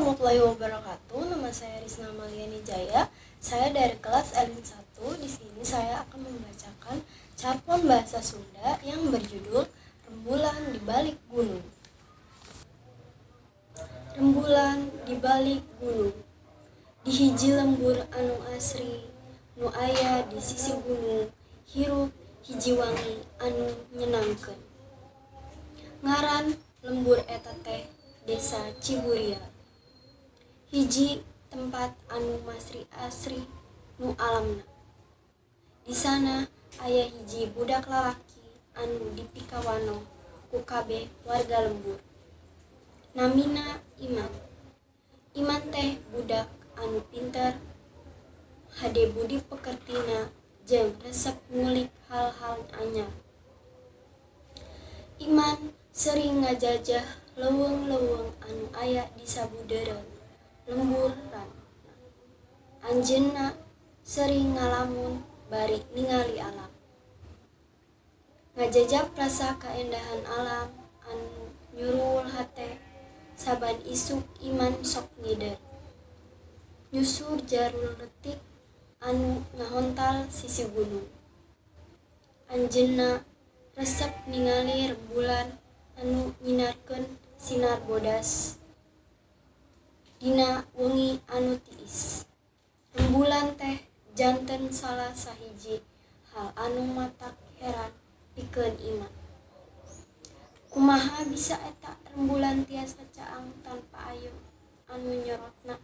warahmatullahi wabarakatuh. Nama saya Rizna Maliani Jaya. Saya dari kelas Elin 1. Di sini saya akan membacakan cerpen bahasa Sunda yang berjudul Rembulan di Balik Gunung. Rembulan di balik gunung, di hiji lembur anu asri, nu aya di sisi gunung, hirup hiji wangi anu nyenangkeun. Ngaran lembur eta teh Desa Ciburia, hiji tempat anu masri asri nu alamna. Di sana aya hiji budak lalaki anu dipikawano ku kabeh warga lembur. Namina Iman. Iman teh budak anu pinter, hade budi pekertina jeung resep ngulik hal-hal anyar. Iman sering ngajajah leuweung-leuweung anu aya di sabudeureun lemburan. Anjeunna sering ngalamun bari ningali alam. Ngajajak rasa kaendahan alam anu nyuruul hate. Saban isuk Iman sok ngider, nyusur jarul letik anu ngahontal sisi gunung. Anjeunna resep ningali rembulan anu nyinarkeun sinar bodas dina wengi anu tiis. Rembulan teh janten salah sahiji hal anu matak heran pikeun Iman. Kumaha bisa eta rembulan tiasa caang tanpa ayu anu nyorotna,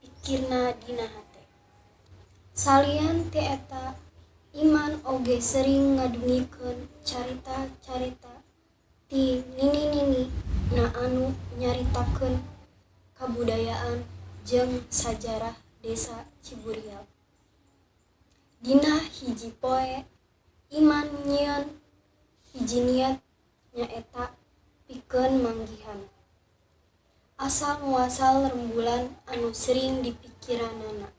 pikirna dina hate. Salian ti eta, Iman oge sering ngadungikeun carita-carita ti nini-nini na anu nyaritakeun kabudayaan jeung sajarah Desa Ciburial. Dina hiji poe, Iman nyieun hiji niat nyaeta pikeun manggihan asal muasal rembulan anu sering dipikiranana.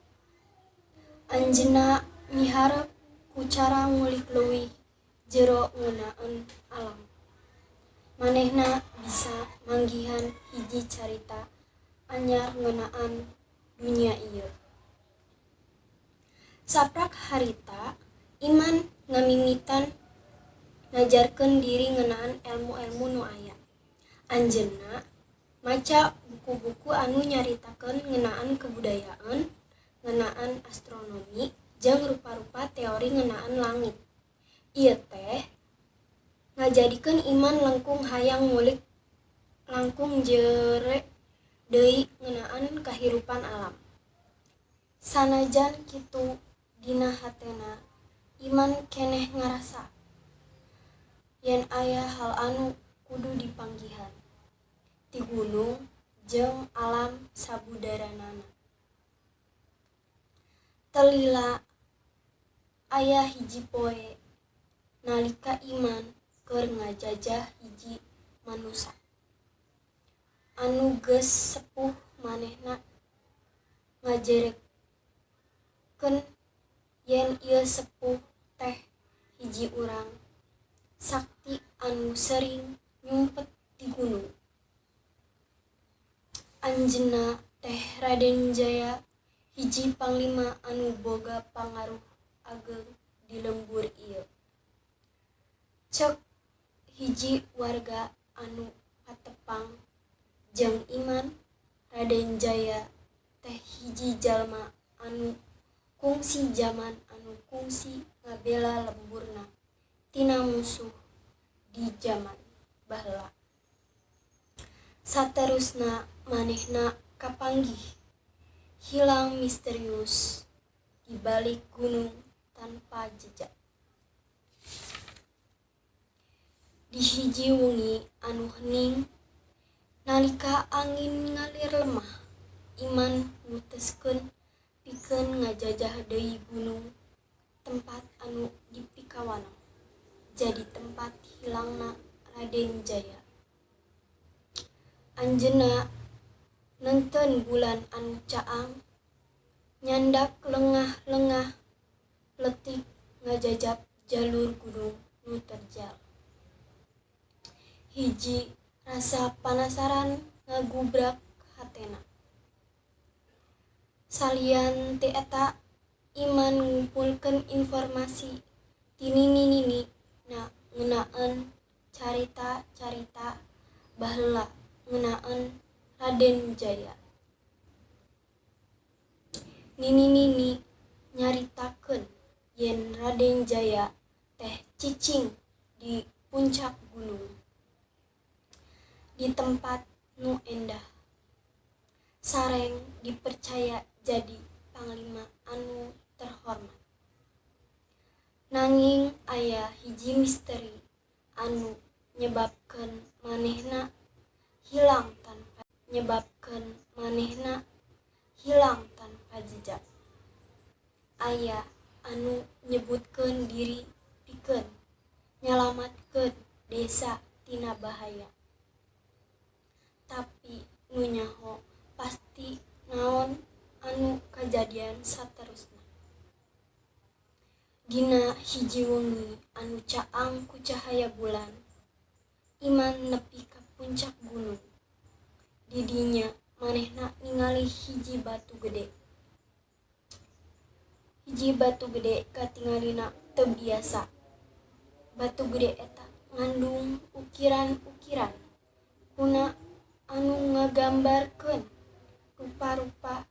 Anjeunna miharep ku cara ngulik leuwih jero ngeunaan alam. Manehna bisa manggihan hiji carita anyar ngeunaan dunya ieu. Saprak harita Iman ngamimitan ngajarkeun diri ngeunaan elmu-elmu nu aya. Anjeunna maca buku-buku anu nyaritakeun ngeunaan kebudayaan, ngeunaan astronomi, jeung rupa-rupa teori ngeunaan langit. Ieu teh ngajadikeun Iman langkung hayang ngulik langkung jere deui ngeunaan kahirupan alam. Sanajan kitu dina hatena Iman keneh ngarasa yen aya hal anu kudu dipanggihan ti gunung jeung alam sabudaranana. Telila aya hiji poe nalika Iman keur ngajajah hiji manusa anu geus sepuh. Manehna ngajerekeun yen ieu sepuh teh hiji urang sakti anu sering nyumpet di gunung. Anjeunna teh Raden Jaya, hiji panglima anu boga pangaruh ageng di lembur ieu. Ceuk hiji warga anu katepang jeung Iman, Raden Jaya teh hiji jalma anu kungsi jaman anu kungsi ngabela lemburna tina musuh di jaman baheula. Saterusna manehna kapanggih hilang misterius di balik gunung tanpa jejak. Di hiji wengi anu hening nalika angin ngalir lemah, Iman mutuskeun pikeun ngajajah deui gunung tempat anu dipikawano jadi tempat hilangna Raden Jaya. Anjeunna neunteun bulan anu caang nyandak lengah-lengah letik ngajajab jalur gunung nu terjal. Hiji rasa panasaran ngagubrak hatena. Salian ti eta Iman ngumpulkeun informasi ti nini-nini na ngeunaan carita-carita baheula ngeunaan Raden Jaya. Nini-nini nyaritakeun yen Raden Jaya teh cicing di puncak gunung, di tempat nu endah, sareng dipercaya jadi panglima anu terhormat. Nanging aya hiji misteri anu nyebabkeun manehna hilang tanpa jejak. Aya anu nyebutkeun diri pikeun nyalamatkeun desa tina bahaya. Tapi nu nyaho pasti naon anu kajadian saterusna. Dina hiji wengi anu caang ku cahaya bulan, Iman nepi ka puncak gunung. Di dinya manehna ningali hiji batu gede. Hiji batu gede katingalina teu biasa. Batu gede eta ngandung ukiran-ukiran kuna anu ngagambarkeun rupa-rupa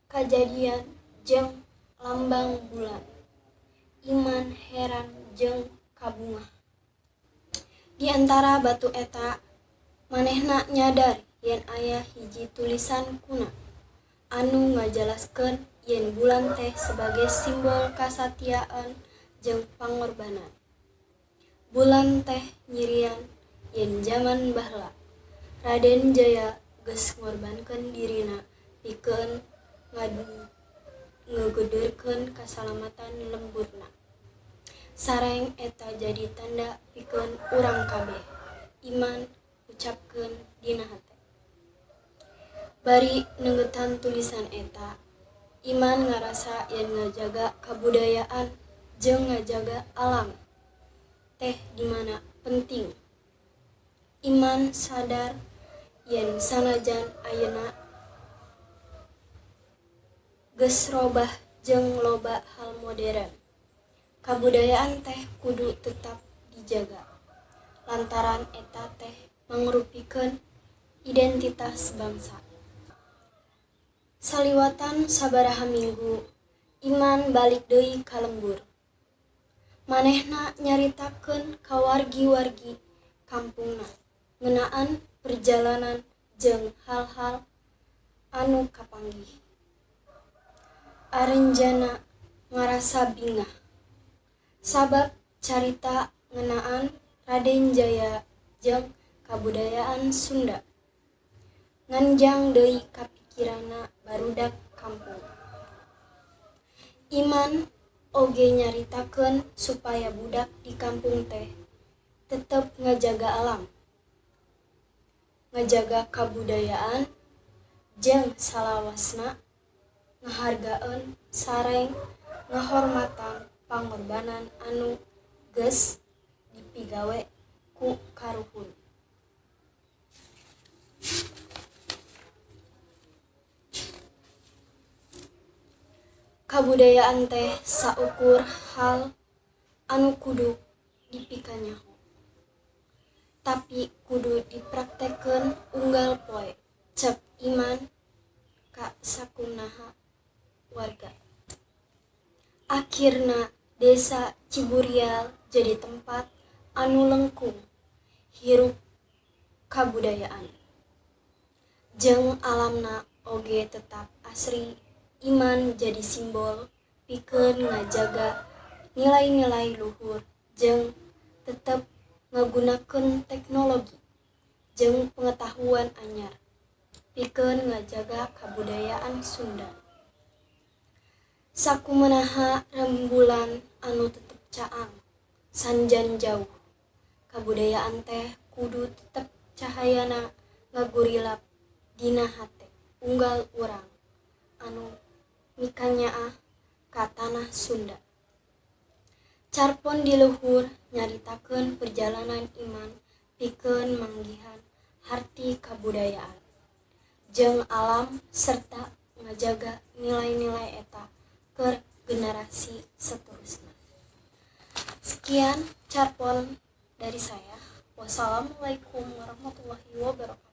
kajadian jeung lambang bulan. Iman heran jeung kabungah. Di antara batu eta manehna nyadar yen aya hiji tulisan kuna anu ngajelaskeun yen bulan teh sebagai simbol kasatiaan jeung pangorbanan. Bulan teh nyirian yen zaman baheula Raden Jaya geus ngorbankeun dirina pikeun ngegedurkeun kasalamatan lemburna. Sareng eta jadi tanda pikeun urang kabeh, Iman ucapkeun dina hate. Bari neunggeutan tulisan eta, Iman ngarasa yen ngajaga kabudayaan jeung ngajaga alam teh dimana penting. Iman sadar yen sanajan ayeuna geus robah jeung loba hal modern, kabudayaan teh kudu tetap dijaga. Lantaran eta teh mangrupikeun identitas bangsa. Saliwatan sabaraha minggu, Iman balik deui ka lembur. Manehna nyaritakeun ka wargi-wargi kampungna ngeunaan perjalanan jeung hal-hal anu kapanggih. Arenjana ngarasa bingah sabab carita ngeunaan Raden Jaya jeung kabudayaan Sunda nganjang deui ka pikiranna barudak kampung. Iman oge nyaritakeun supaya budak di kampung teh tetep ngajaga alam, ngajaga kabudayaan jeung salawasna ngahargaeun sareng ngahormatan pangorbanan anu geus dipigawe ku karuhun. Kabudayaan teh saukur hal anu kudu dipikanyaho, tapi kudu dipraktekeun unggal poe, cek Iman ka sakunaha warga. Akhirna desa Ciburial jadi tempat anu lengkung hirup kabudayaan. Jeung alamna oge tetap asri. Iman jadi simbol pikeun ngajaga nilai-nilai luhur jeung tetep ngagunakeun teknologi jeung pengetahuan anyar pikeun ngajaga kabudayaan Sunda. Sakumaha rembulan anu tetep caang sanjan jauh, kabudayaan teh kudu tetep cahayana ngagurilap dina hate unggal urang anu mikanyaah ka tanah Sunda. Carpon di luhur nyaritakeun perjalanan Iman pikeun manggihan harti kabudayaan. jeung alam serta ngajaga nilai-nilai eta ke generasi seterusnya. Sekian carpon dari saya. Wassalamualaikum warahmatullahi wabarakatuh.